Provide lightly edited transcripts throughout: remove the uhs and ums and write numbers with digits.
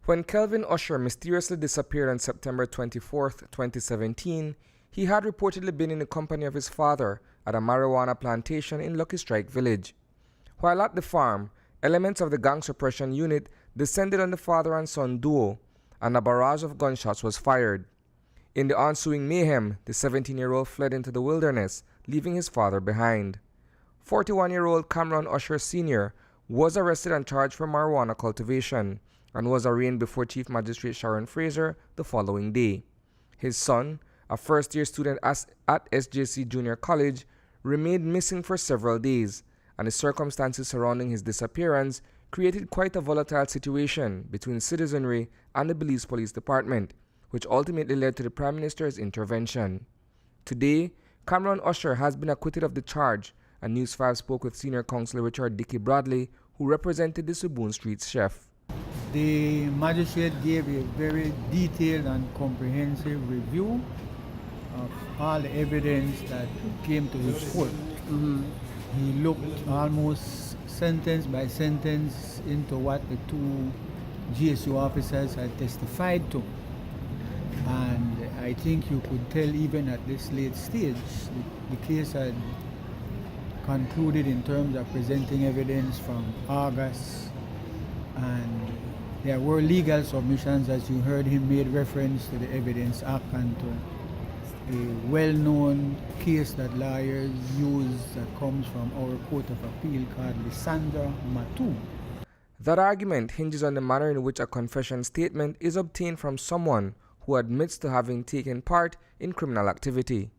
When Kelvin Usher mysteriously disappeared on September 24, 2017, he had reportedly been in the company of his father at a marijuana plantation in Lucky Strike village. While at the farm, elements of the Gang Suppression Unit descended on the father and son duo, and a barrage of gunshots was fired. In the ensuing mayhem, the 17-year-old fled into the wilderness, leaving his father behind. 41-year-old Cameron Usher Senior was arrested and charged for marijuana cultivation and was arraigned before Chief Magistrate Sharon Fraser the following day. His son, a first-year student at SJC Junior College, remained missing for several days, and the circumstances surrounding his disappearance created quite a volatile situation between citizenry and the Belize Police Department, which ultimately led to the Prime Minister's intervention. Today, Cameron Usher has been acquitted of the charge, and News 5 spoke with Senior Counsel Richard Dickey Bradley, who represented the Suboon Street's chef. The magistrate gave a very detailed and comprehensive review of all the evidence that came to his court. He looked almost sentence by sentence into what the two GSU officers had testified to. And I think you could tell even at this late stage, the case had concluded in terms of presenting evidence from August, and there were legal submissions, as you heard him made reference to the Evidence Act and to a well-known case that lawyers use that comes from our Court of Appeal called Lysandra Matu. That argument hinges on the manner in which a confession statement is obtained from someone who admits to having taken part in criminal activity.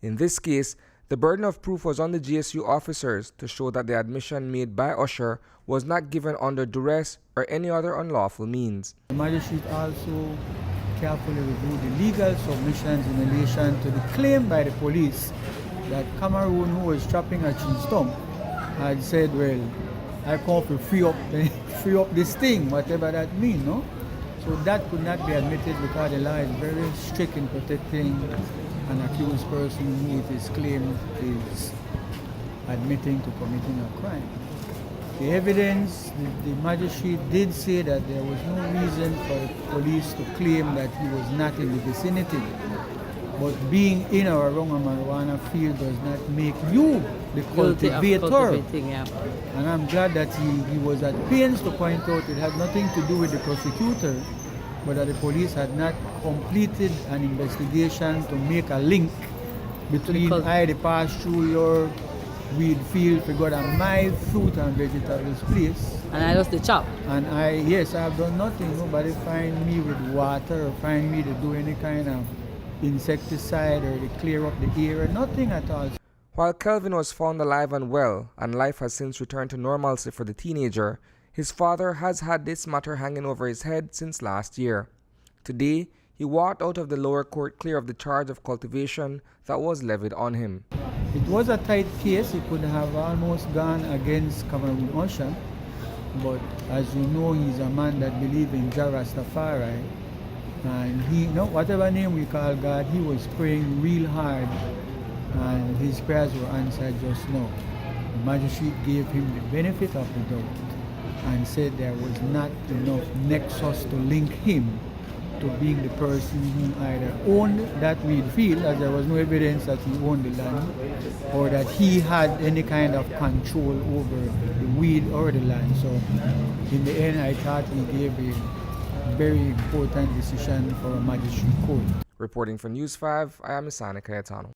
In this case, the burden of proof was on the GSU officers to show that the admission made by Usher was not given under duress or any other unlawful means. The magistrate also carefully reviewed the legal submissions in relation to the claim by the police that Cameron, who was trapping a chin stump, had said, well, I come to free up this thing, whatever that means, no? So that could not be admitted because the law is very strict in protecting an accused person who it is claimed is admitting to committing a crime. The evidence, the magistrate did say that there was no reason for the police to claim that he was not in the vicinity. But being in or around a marijuana field does not make you the cultivator. And I'm glad that he was at pains to point out it had nothing to do with the prosecutor, but that the police had not completed an investigation to make a link between I pass through your weed field, figure out my fruit and vegetables place. And I lost the chop. And I have done nothing. Nobody find me with water or find me to do any kind of insecticide or to clear up the air, nothing at all. While Kelvin was found alive and well, and life has since returned to normalcy for the teenager, his father has had this matter hanging over his head since last year. Today, he walked out of the lower court clear of the charge of cultivation that was levied on him. It was a tight case. It could have almost gone against Cameron Usher, but as you know, he's a man that believes in Jah Rastafari, and he, whatever name we call God, he was praying real hard, and his prayers were answered just now. The magistrate gave him the benefit of the doubt and said there was not enough nexus to link him to being the person who either owned that weed field, as there was no evidence that he owned the land, or that he had any kind of control over the weed or the land. So in the end, I thought he gave a very important decision for a magistrate court. Reporting for News 5, I am Isani Cayetano.